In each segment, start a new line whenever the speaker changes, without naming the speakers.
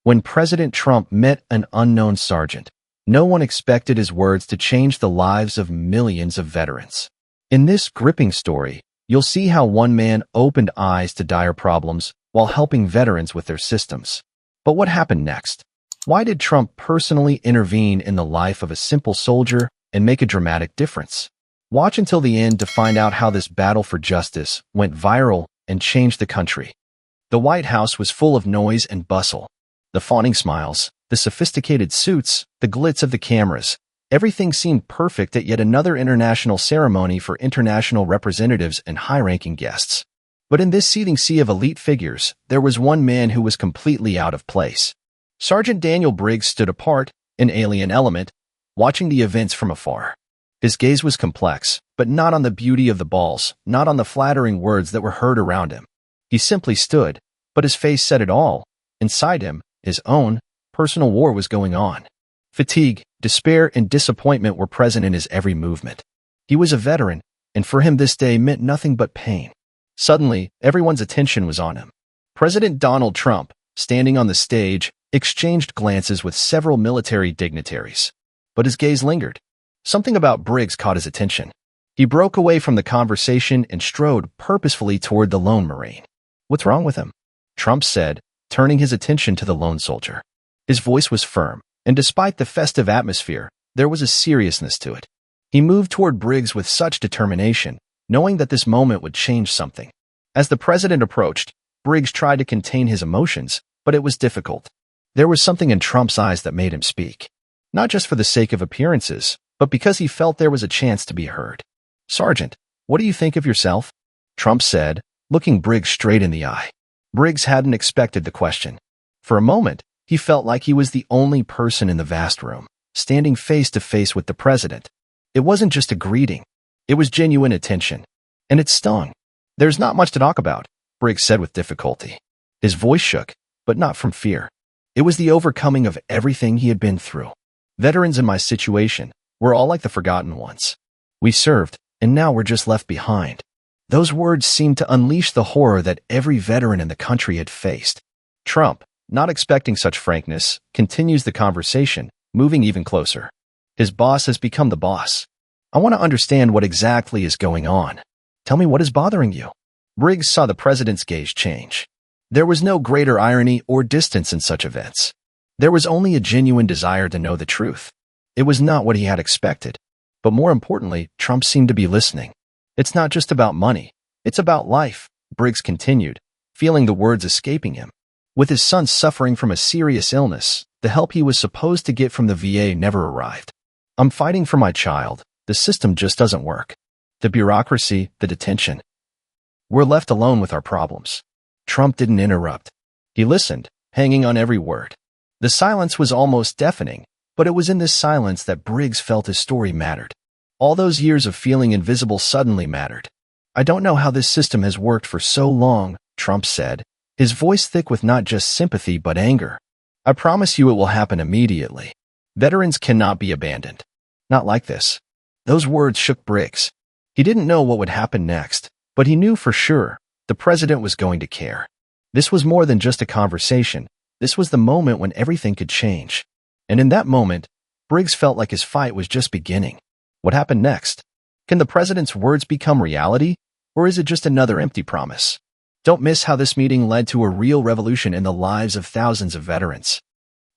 When President Trump met an unknown sergeant, no one expected his words to change the lives of millions of veterans. In this gripping story, you'll see how one man opened eyes to dire problems while helping veterans with their systems. But what happened next? Why did Trump personally intervene in the life of a simple soldier and make a dramatic difference? Watch until the end to find out how this battle for justice went viral and changed the country. The White House was full of noise and bustle. The fawning smiles, the sophisticated suits, the glitz of the cameras. Everything seemed perfect at yet another international ceremony for international representatives and high-ranking guests. But in this seething sea of elite figures, there was one man who was completely out of place. Sergeant Daniel Briggs stood apart, an alien element, watching the events from afar. His gaze was complex, but not on the beauty of the balls, not on the flattering words that were heard around him. He simply stood, but his face said it all. Inside him, his own personal war was going on. Fatigue, despair, and disappointment were present in his every movement. He was a veteran, and for him this day meant nothing but pain. Suddenly, everyone's attention was on him. President Donald Trump, standing on the stage, exchanged glances with several military dignitaries. But his gaze lingered. Something about Briggs caught his attention. He broke away from the conversation and strode purposefully toward the lone Marine. "What's wrong with him?" Trump said, turning his attention to the lone soldier. His voice was firm, and despite the festive atmosphere, there was a seriousness to it. He moved toward Briggs with such determination, knowing that this moment would change something. As the president approached, Briggs tried to contain his emotions, but it was difficult. There was something in Trump's eyes that made him speak. Not just for the sake of appearances, but because he felt there was a chance to be heard. "Sergeant, what do you think of yourself?" Trump said, looking Briggs straight in the eye. Briggs hadn't expected the question. For a moment, he felt like he was the only person in the vast room, standing face to face with the president. It wasn't just a greeting. It was genuine attention. And it stung. "There's not much to talk about," Briggs said with difficulty. His voice shook, but not from fear. It was the overcoming of everything he had been through. "Veterans in my situation, we're all like the forgotten ones. We served, and now we're just left behind." Those words seemed to unleash the horror that every veteran in the country had faced. Trump, not expecting such frankness, continues the conversation, moving even closer. His boss has become the boss. "I want to understand what exactly is going on. Tell me what is bothering you." Briggs saw the president's gaze change. There was no greater irony or distance in such events. There was only a genuine desire to know the truth. It was not what he had expected. But more importantly, Trump seemed to be listening. "It's not just about money. It's about life," Briggs continued, feeling the words escaping him. With his son suffering from a serious illness, the help he was supposed to get from the VA never arrived. "I'm fighting for my child. The system just doesn't work. The bureaucracy, the detention. We're left alone with our problems." Trump didn't interrupt. He listened, hanging on every word. The silence was almost deafening, but it was in this silence that Briggs felt his story mattered. All those years of feeling invisible suddenly mattered. "I don't know how this system has worked for so long," Trump said, his voice thick with not just sympathy but anger. "I promise you it will happen immediately. Veterans cannot be abandoned. Not like this." Those words shook Briggs. He didn't know what would happen next, but he knew for sure the president was going to care. This was more than just a conversation. This was the moment when everything could change. And in that moment, Briggs felt like his fight was just beginning. What happened next? Can the president's words become reality, or is it just another empty promise? Don't miss how this meeting led to a real revolution in the lives of thousands of veterans.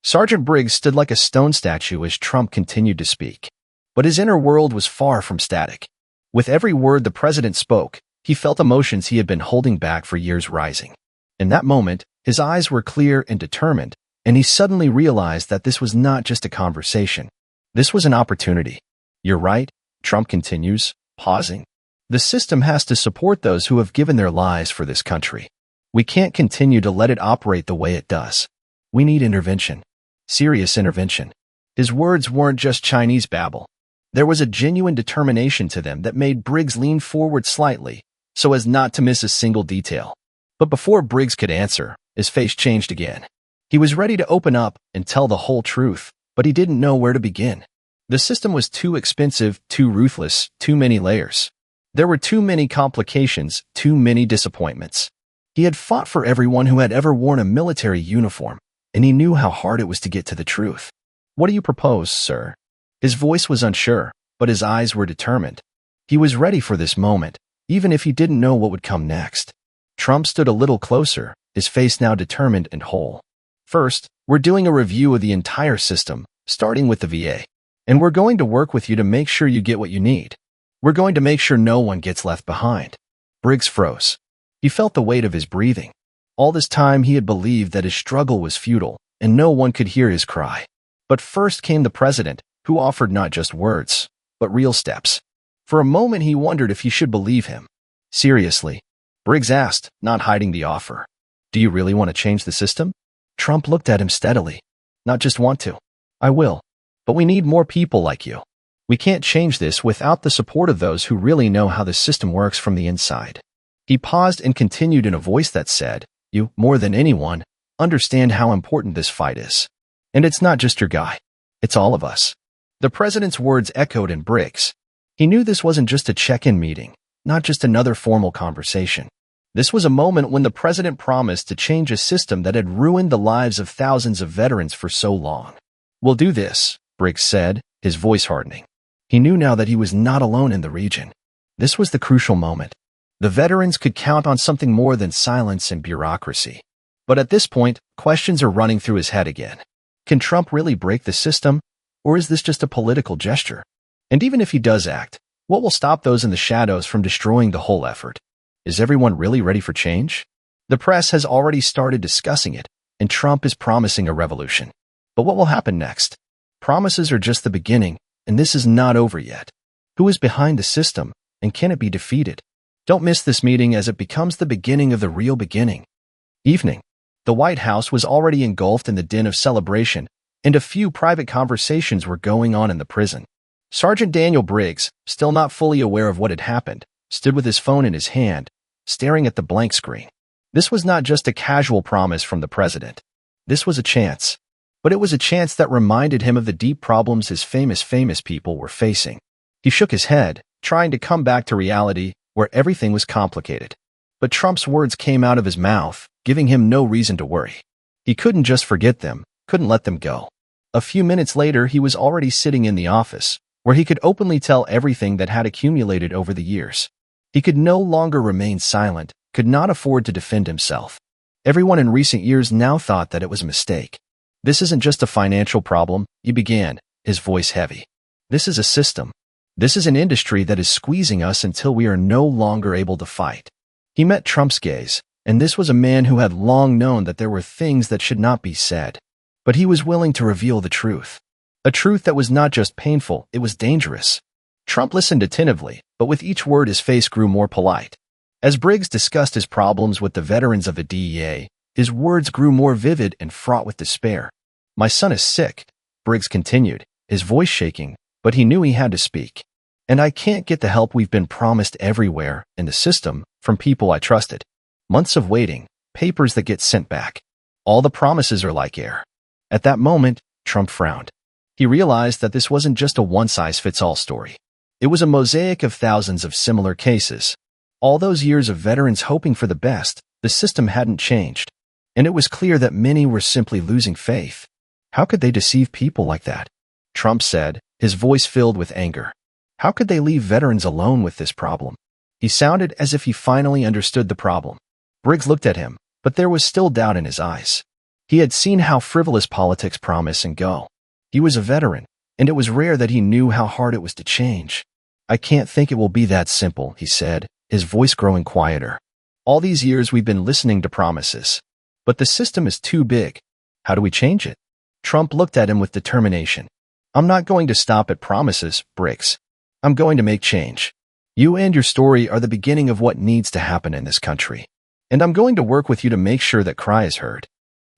Sergeant Briggs stood like a stone statue as Trump continued to speak. But his inner world was far from static. With every word the president spoke, he felt emotions he had been holding back for years rising. In that moment, his eyes were clear and determined, and he suddenly realized that this was not just a conversation. This was an opportunity. "You're right," Trump continues, pausing. "The system has to support those who have given their lives for this country. We can't continue to let it operate the way it does. We need intervention. Serious intervention." His words weren't just Chinese babble. There was a genuine determination to them that made Briggs lean forward slightly, so as not to miss a single detail. But before Briggs could answer, his face changed again. He was ready to open up and tell the whole truth, but he didn't know where to begin. The system was too expensive, too ruthless, too many layers. There were too many complications, too many disappointments. He had fought for everyone who had ever worn a military uniform, and he knew how hard it was to get to the truth. "What do you propose, sir?" His voice was unsure, but his eyes were determined. He was ready for this moment, even if he didn't know what would come next. Trump stood a little closer, his face now determined and whole. "First, we're doing a review of the entire system, starting with the VA. And we're going to work with you to make sure you get what you need. We're going to make sure no one gets left behind." Briggs froze. He felt the weight of his breathing. All this time he had believed that his struggle was futile, and no one could hear his cry. But first came the president, who offered not just words, but real steps. For a moment he wondered if he should believe him. "Seriously?" Briggs asked, not hiding the offer. "Do you really want to change the system?" Trump looked at him steadily. "Not just want to. I will. But we need more people like you. We can't change this without the support of those who really know how the system works from the inside." He paused and continued in a voice that said, "You, more than anyone, understand how important this fight is. And it's not just your guy. It's all of us." The president's words echoed in Briggs. He knew this wasn't just a check-in meeting, not just another formal conversation. This was a moment when the president promised to change a system that had ruined the lives of thousands of veterans for so long. "We'll do this," Briggs said, his voice hardening. He knew now that he was not alone in the region. This was the crucial moment. The veterans could count on something more than silence and bureaucracy. But at this point, questions are running through his head again. Can Trump really break the system, or is this just a political gesture? And even if he does act, what will stop those in the shadows from destroying the whole effort? Is everyone really ready for change? The press has already started discussing it, and Trump is promising a revolution. But what will happen next? Promises are just the beginning, and this is not over yet. Who is behind the system, and can it be defeated? Don't miss this meeting as it becomes the beginning of the real beginning. Evening. The White House was already engulfed in the din of celebration, and a few private conversations were going on in the prison. Sergeant Daniel Briggs, still not fully aware of what had happened, stood with his phone in his hand, staring at the blank screen. This was not just a casual promise from the president. This was a chance. But it was a chance that reminded him of the deep problems his famous people were facing. He shook his head, trying to come back to reality, where everything was complicated. But Trump's words came out of his mouth, giving him no reason to worry. He couldn't just forget them, couldn't let them go. A few minutes later, he was already sitting in the office, where he could openly tell everything that had accumulated over the years. He could no longer remain silent, could not afford to defend himself. Everyone in recent years now thought that it was a mistake. "This isn't just a financial problem," he began, his voice heavy. "This is a system. This is an industry that is squeezing us until we are no longer able to fight." He met Trump's gaze, and this was a man who had long known that there were things that should not be said. But he was willing to reveal the truth. A truth that was not just painful, it was dangerous. Trump listened attentively, but with each word his face grew more polite. As Briggs discussed his problems with the veterans of the DEA, his words grew more vivid and fraught with despair. "My son is sick," Briggs continued, his voice shaking, but he knew he had to speak. "And I can't get the help we've been promised everywhere in the system from people I trusted. Months of waiting, papers that get sent back. All the promises are like air." At that moment, Trump frowned. He realized that this wasn't just a one-size-fits-all story. It was a mosaic of thousands of similar cases. All those years of veterans hoping for the best, the system hadn't changed. And it was clear that many were simply losing faith. How could they deceive people like that? Trump said, his voice filled with anger. How could they leave veterans alone with this problem? He sounded as if he finally understood the problem. Briggs looked at him, but there was still doubt in his eyes. He had seen how frivolous politics promise and go. He was a veteran, and it was rare that he knew how hard it was to change. "I can't think it will be that simple," he said, his voice growing quieter. "All these years we've been listening to promises. But the system is too big. How do we change it?" Trump looked at him with determination. "I'm not going to stop at promises, Briggs. I'm going to make change. You and your story are the beginning of what needs to happen in this country. And I'm going to work with you to make sure that cry is heard."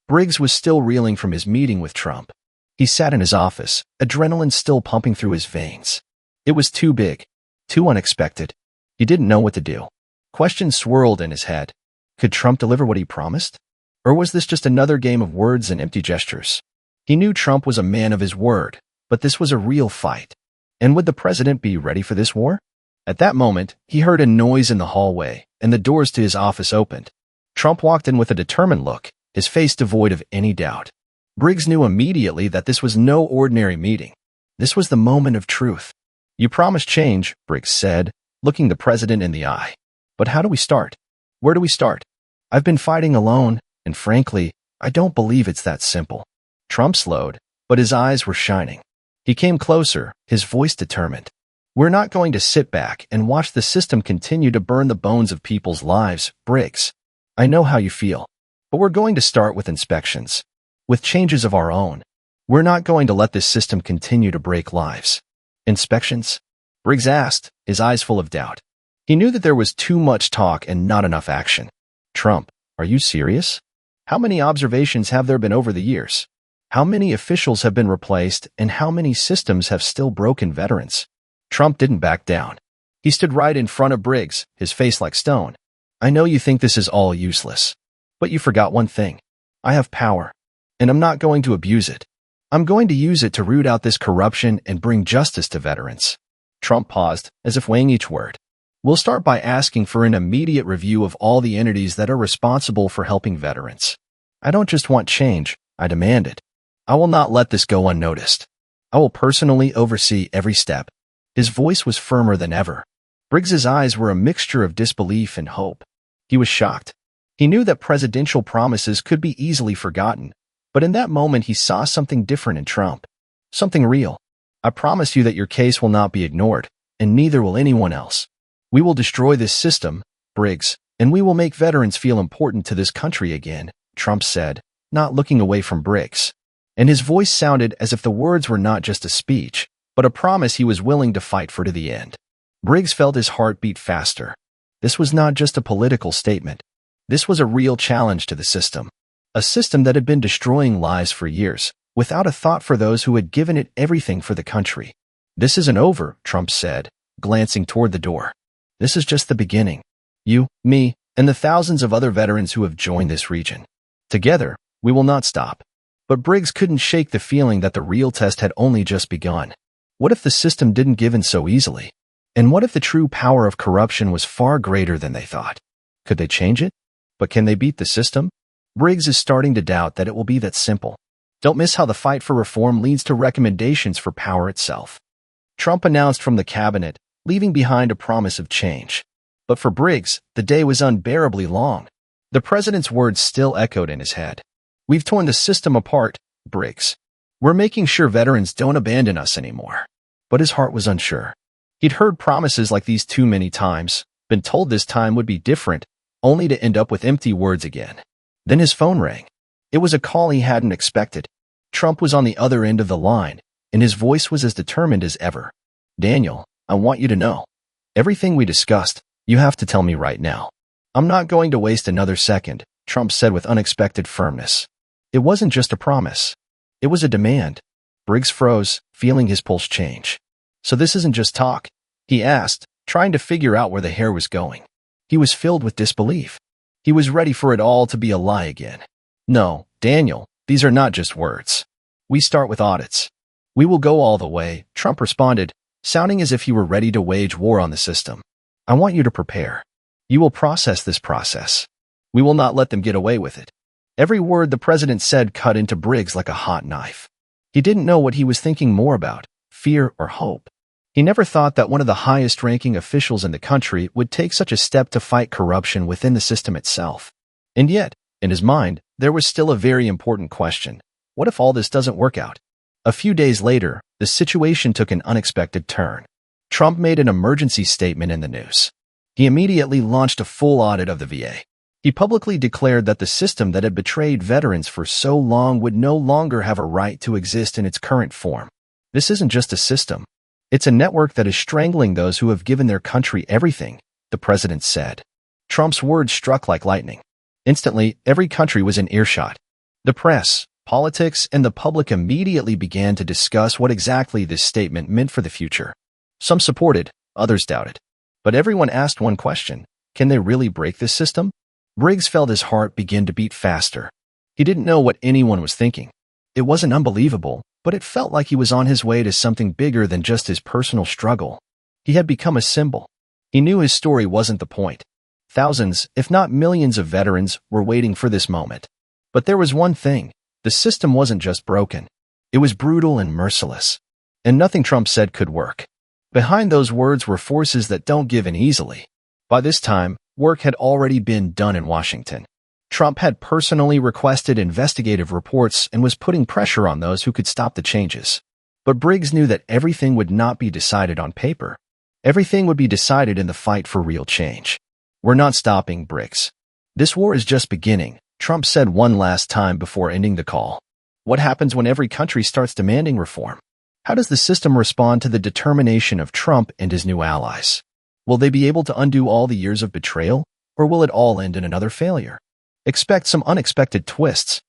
Briggs was still reeling from his meeting with Trump. He sat in his office, adrenaline still pumping through his veins. It was too big, too unexpected. He didn't know what to do. Questions swirled in his head. Could Trump deliver what he promised? Or was this just another game of words and empty gestures? He knew Trump was a man of his word, but this was a real fight. And would the president be ready for this war? At that moment, he heard a noise in the hallway, and the doors to his office opened. Trump walked in with a determined look, his face devoid of any doubt. Briggs knew immediately that this was no ordinary meeting. This was the moment of truth. "You promised change," Briggs said, looking the president in the eye. "But how do we start? Where do we start? I've been fighting alone, and frankly, I don't believe it's that simple." Trump slowed, but his eyes were shining. He came closer, his voice determined. "We're not going to sit back and watch the system continue to burn the bones of people's lives, Briggs. I know how you feel. But we're going to start with inspections. With changes of our own. We're not going to let this system continue to break lives." "Inspections?" Briggs asked, his eyes full of doubt. He knew that there was too much talk and not enough action. "Trump, are you serious? How many observations have there been over the years? How many officials have been replaced, and how many systems have still broken veterans?" Trump didn't back down. He stood right in front of Briggs, his face like stone. "I know you think this is all useless. But you forgot one thing. I have power. And I'm not going to abuse it. I'm going to use it to root out this corruption and bring justice to veterans." Trump paused, as if weighing each word. "We'll start by asking for an immediate review of all the entities that are responsible for helping veterans. I don't just want change, I demand it. I will not let this go unnoticed. I will personally oversee every step." His voice was firmer than ever. Briggs's eyes were a mixture of disbelief and hope. He was shocked. He knew that presidential promises could be easily forgotten, but in that moment he saw something different in Trump. Something real. "I promise you that your case will not be ignored, and neither will anyone else. We will destroy this system, Briggs, and we will make veterans feel important to this country again," Trump said, not looking away from Briggs. And his voice sounded as if the words were not just a speech, but a promise he was willing to fight for to the end. Briggs felt his heart beat faster. This was not just a political statement. This was a real challenge to the system. A system that had been destroying lives for years, without a thought for those who had given it everything for the country. "This isn't over," Trump said, glancing toward the door. "This is just the beginning. You, me, and the thousands of other veterans who have joined this region. Together, we will not stop." But Briggs couldn't shake the feeling that the real test had only just begun. What if the system didn't give in so easily? And what if the true power of corruption was far greater than they thought? Could they change it? But can they beat the system? Briggs is starting to doubt that it will be that simple. Don't miss how the fight for reform leads to recommendations for power itself. Trump announced from the cabinet, leaving behind a promise of change. But for Briggs, the day was unbearably long. The president's words still echoed in his head. "We've torn the system apart, Briggs. We're making sure veterans don't abandon us anymore." But his heart was unsure. He'd heard promises like these too many times, been told this time would be different, only to end up with empty words again. Then his phone rang. It was a call he hadn't expected. Trump was on the other end of the line, and his voice was as determined as ever. "Daniel, I want you to know. Everything we discussed, you have to tell me right now. I'm not going to waste another second," Trump said with unexpected firmness. It wasn't just a promise. It was a demand. Briggs froze, feeling his pulse change. "So this isn't just talk?" he asked, trying to figure out where the hair was going. He was filled with disbelief. He was ready for it all to be a lie again. "No, Daniel, these are not just words. We start with audits. We will go all the way," Trump responded, sounding as if he were ready to wage war on the system. "I want you to prepare. You will process this process. We will not let them get away with it." Every word the president said cut into Briggs like a hot knife. He didn't know what he was thinking more about, fear or hope. He never thought that one of the highest-ranking officials in the country would take such a step to fight corruption within the system itself. And yet, in his mind, there was still a very important question. What if all this doesn't work out? A few days later, the situation took an unexpected turn. Trump made an emergency statement in the news. He immediately launched a full audit of the VA. He publicly declared that the system that had betrayed veterans for so long would no longer have a right to exist in its current form. "This isn't just a system. It's a network that is strangling those who have given their country everything," the president said. Trump's words struck like lightning. Instantly, every country was in earshot. The press, politics, and the public immediately began to discuss what exactly this statement meant for the future. Some supported, others doubted. But everyone asked one question: can they really break this system? Briggs felt his heart begin to beat faster. He didn't know what anyone was thinking. It wasn't unbelievable, but it felt like he was on his way to something bigger than just his personal struggle. He had become a symbol. He knew his story wasn't the point. Thousands, if not millions of veterans were waiting for this moment. But there was one thing. The system wasn't just broken. It was brutal and merciless. And nothing Trump said could work. Behind those words were forces that don't give in easily. By this time, work had already been done in Washington. Trump had personally requested investigative reports and was putting pressure on those who could stop the changes. But Briggs knew that everything would not be decided on paper. Everything would be decided in the fight for real change. We're not stopping, Briggs. This war is just beginning, Trump said one last time before ending the call. What happens when every country starts demanding reform? How does the system respond to the determination of Trump and his new allies? Will they be able to undo all the years of betrayal, or will it all end in another failure? Expect some unexpected twists.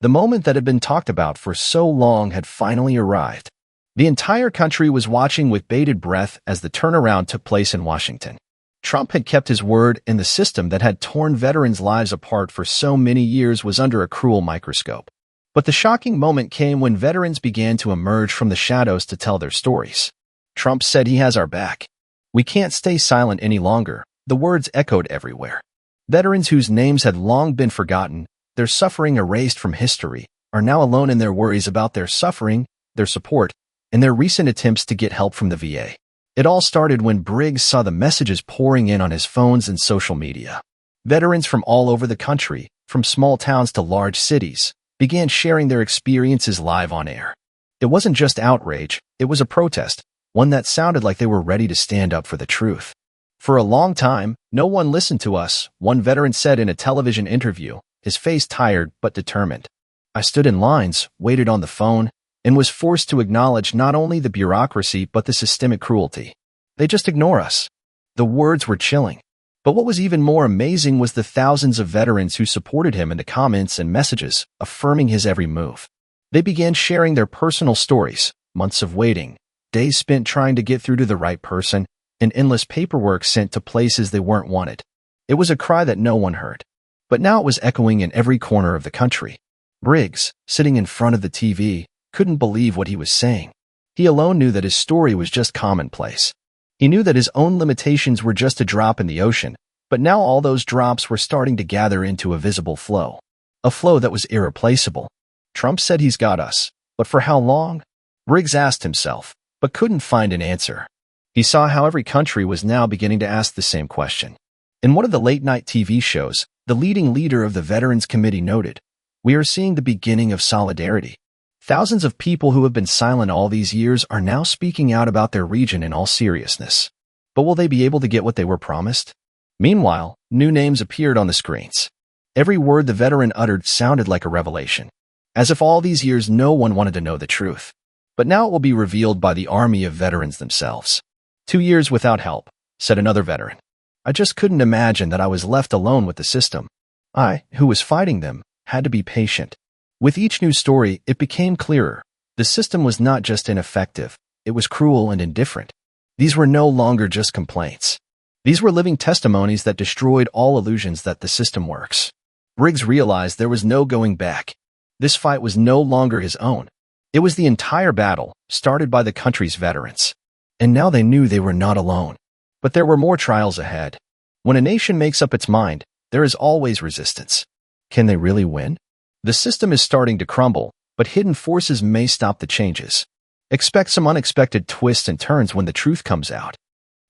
The moment that had been talked about for so long had finally arrived. The entire country was watching with bated breath as the turnaround took place in Washington. Trump had kept his word, and the system that had torn veterans' lives apart for so many years was under a cruel microscope. But the shocking moment came when veterans began to emerge from the shadows to tell their stories. Trump said he has our back. We can't stay silent any longer. The words echoed everywhere. Veterans whose names had long been forgotten, their suffering erased from history, are now alone in their worries about their suffering, their support, and their recent attempts to get help from the VA. It all started when Briggs saw the messages pouring in on his phones and social media. Veterans from all over the country, from small towns to large cities, began sharing their experiences live on air. It wasn't just outrage, it was a protest, one that sounded like they were ready to stand up for the truth. For a long time, no one listened to us, one veteran said in a television interview, his face tired but determined. I stood in lines, waited on the phone, and was forced to acknowledge not only the bureaucracy but the systemic cruelty. They just ignore us. The words were chilling. But what was even more amazing was the thousands of veterans who supported him in the comments and messages, affirming his every move. They began sharing their personal stories, months of waiting, days spent trying to get through to the right person, and endless paperwork sent to places they weren't wanted. It was a cry that no one heard. But now it was echoing in every corner of the country. Briggs, sitting in front of the TV, couldn't believe what he was saying. He alone knew that his story was just commonplace. He knew that his own limitations were just a drop in the ocean, but now all those drops were starting to gather into a visible flow. A flow that was irreplaceable. Trump said he's got us, but for how long? Briggs asked himself, but couldn't find an answer. He saw how every country was now beginning to ask the same question. In one of the late-night TV shows, the leading leader of the Veterans Committee noted, "We are seeing the beginning of solidarity. Thousands of people who have been silent all these years are now speaking out about their region in all seriousness. But will they be able to get what they were promised?" Meanwhile, new names appeared on the screens. Every word the veteran uttered sounded like a revelation. As if all these years no one wanted to know the truth. But now it will be revealed by the army of veterans themselves. 2 years without help, said another veteran. I just couldn't imagine that I was left alone with the system. I, who was fighting them, had to be patient. With each new story, it became clearer. The system was not just ineffective, it was cruel and indifferent. These were no longer just complaints. These were living testimonies that destroyed all illusions that the system works. Briggs realized there was no going back. This fight was no longer his own. It was the entire battle, started by the country's veterans. And now they knew they were not alone. But there were more trials ahead. When a nation makes up its mind, there is always resistance. Can they really win? The system is starting to crumble, but hidden forces may stop the changes. Expect some unexpected twists and turns when the truth comes out.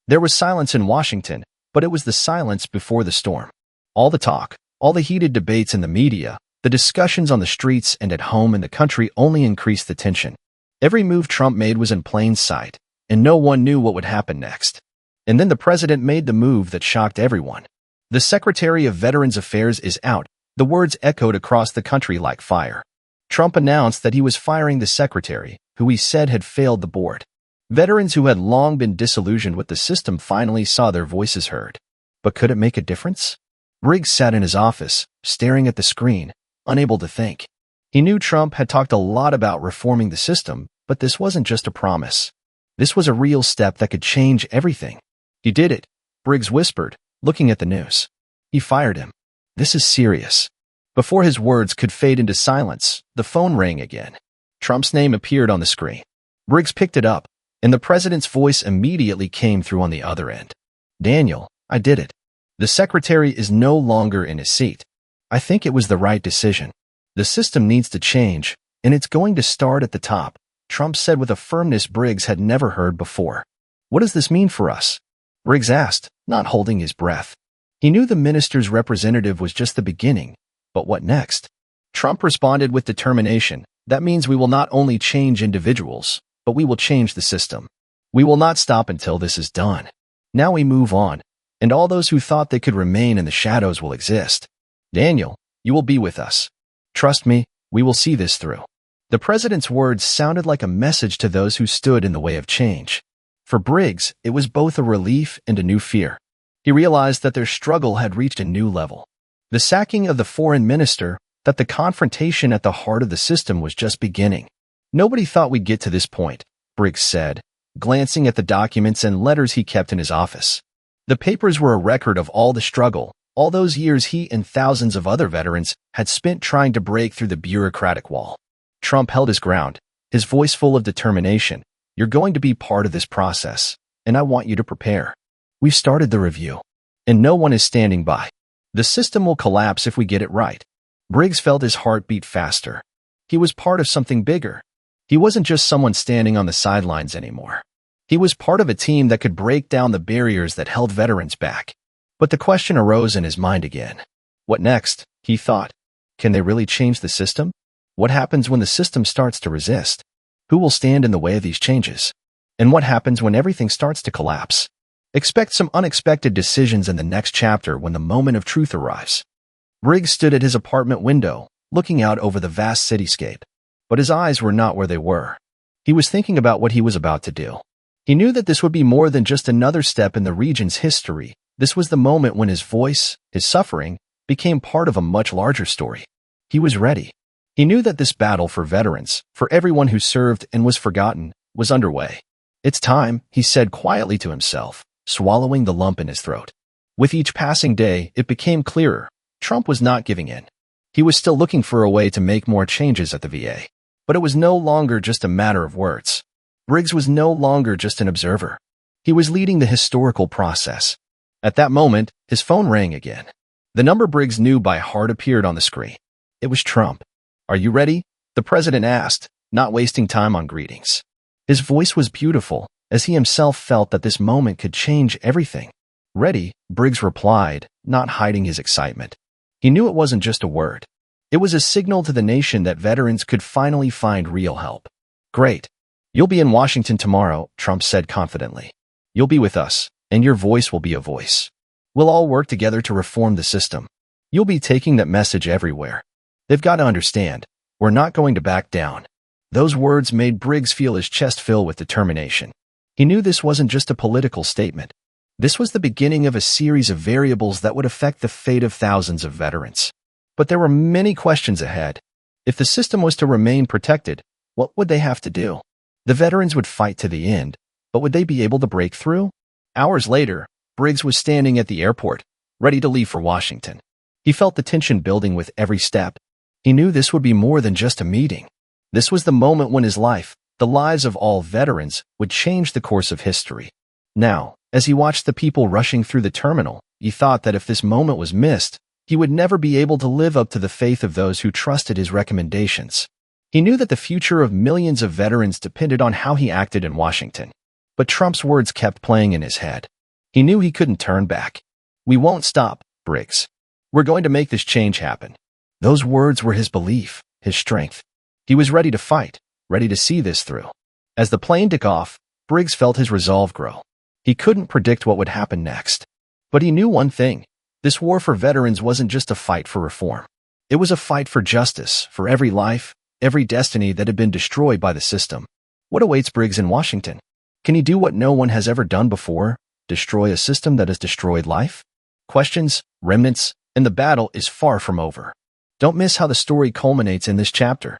There was silence in Washington, but it was the silence before the storm. All the talk, all the heated debates in the media, the discussions on the streets and at home in the country only increased the tension. Every move Trump made was in plain sight, and no one knew what would happen next. And then the president made the move that shocked everyone. The Secretary of Veterans Affairs is out. The words echoed across the country like fire. Trump announced that he was firing the secretary, who he said had failed the board. Veterans who had long been disillusioned with the system finally saw their voices heard. But could it make a difference? Briggs sat in his office, staring at the screen, unable to think. He knew Trump had talked a lot about reforming the system, but this wasn't just a promise. This was a real step that could change everything. He did it, Briggs whispered, looking at the news. He fired him. This is serious. Before his words could fade into silence, the phone rang again. Trump's name appeared on the screen. Briggs picked it up, and the president's voice immediately came through on the other end. Daniel, I did it. The secretary is no longer in his seat. I think it was the right decision. The system needs to change, and it's going to start at the top, Trump said with a firmness Briggs had never heard before. What does this mean for us? Briggs asked, not holding his breath. He knew the minister's representative was just the beginning, but what next? Trump responded with determination. That means we will not only change individuals, but we will change the system. We will not stop until this is done. Now we move on, and all those who thought they could remain in the shadows will exist. Daniel, you will be with us. Trust me, we will see this through. The president's words sounded like a message to those who stood in the way of change. For Briggs, it was both a relief and a new fear. He realized that their struggle had reached a new level. The sacking of the foreign minister, that the confrontation at the heart of the system was just beginning. Nobody thought we'd get to this point, Briggs said, glancing at the documents and letters he kept in his office. The papers were a record of all the struggle, all those years he and thousands of other veterans had spent trying to break through the bureaucratic wall. Trump held his ground, his voice full of determination. You're going to be part of this process, and I want you to prepare. We've started the review, and no one is standing by. The system will collapse if we get it right. Briggs felt his heart beat faster. He was part of something bigger. He wasn't just someone standing on the sidelines anymore. He was part of a team that could break down the barriers that held veterans back. But the question arose in his mind again. What next? He thought. Can they really change the system? What happens when the system starts to resist? Who will stand in the way of these changes? And what happens when everything starts to collapse? Expect some unexpected decisions in the next chapter when the moment of truth arrives. Briggs stood at his apartment window, looking out over the vast cityscape. But his eyes were not where they were. He was thinking about what he was about to do. He knew that this would be more than just another step in the region's history. This was the moment when his voice, his suffering, became part of a much larger story. He was ready. He knew that this battle for veterans, for everyone who served and was forgotten, was underway. It's time, he said quietly to himself, swallowing the lump in his throat. With each passing day, it became clearer. Trump was not giving in. He was still looking for a way to make more changes at the VA. But it was no longer just a matter of words. Briggs was no longer just an observer. He was leading the historical process. At that moment, his phone rang again. The number Briggs knew by heart appeared on the screen. It was Trump. Are you ready? The president asked, not wasting time on greetings. His voice was beautiful, as he himself felt that this moment could change everything. Ready, Briggs replied, not hiding his excitement. He knew it wasn't just a word. It was a signal to the nation that veterans could finally find real help. Great. You'll be in Washington tomorrow, Trump said confidently. You'll be with us, and your voice will be a voice. We'll all work together to reform the system. You'll be taking that message everywhere. They've got to understand, we're not going to back down. Those words made Briggs feel his chest fill with determination. He knew this wasn't just a political statement. This was the beginning of a series of variables that would affect the fate of thousands of veterans. But there were many questions ahead. If the system was to remain protected, what would they have to do? The veterans would fight to the end, but would they be able to break through? Hours later, Briggs was standing at the airport, ready to leave for Washington. He felt the tension building with every step. He knew this would be more than just a meeting. This was the moment when his life, the lives of all veterans, would change the course of history. Now, as he watched the people rushing through the terminal, he thought that if this moment was missed, he would never be able to live up to the faith of those who trusted his recommendations. He knew that the future of millions of veterans depended on how he acted in Washington. But Trump's words kept playing in his head. He knew he couldn't turn back. We won't stop, Briggs. We're going to make this change happen. Those words were his belief, his strength. He was ready to fight, ready to see this through. As the plane took off, Briggs felt his resolve grow. He couldn't predict what would happen next. But he knew one thing. This war for veterans wasn't just a fight for reform. It was a fight for justice, for every life, every destiny that had been destroyed by the system. What awaits Briggs in Washington? Can he do what no one has ever done before? Destroy a system that has destroyed life? Questions, remnants, and the battle is far from over. Don't miss how the story culminates in this chapter.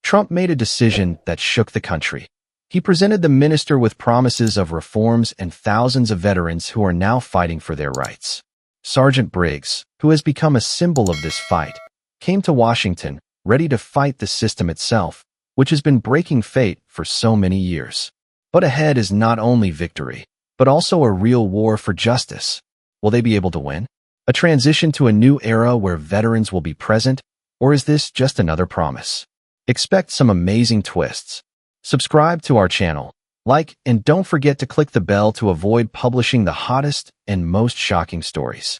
Trump made a decision that shook the country. He presented the minister with promises of reforms and thousands of veterans who are now fighting for their rights. Sergeant Briggs, who has become a symbol of this fight, came to Washington, ready to fight the system itself, which has been breaking fate for so many years. But ahead is not only victory, but also a real war for justice. Will they be able to win? A transition to a new era where veterans will be present, Or is this just another promise? Expect some amazing twists. Subscribe to our channel, like, and don't forget to click the bell to avoid publishing the hottest and most shocking stories.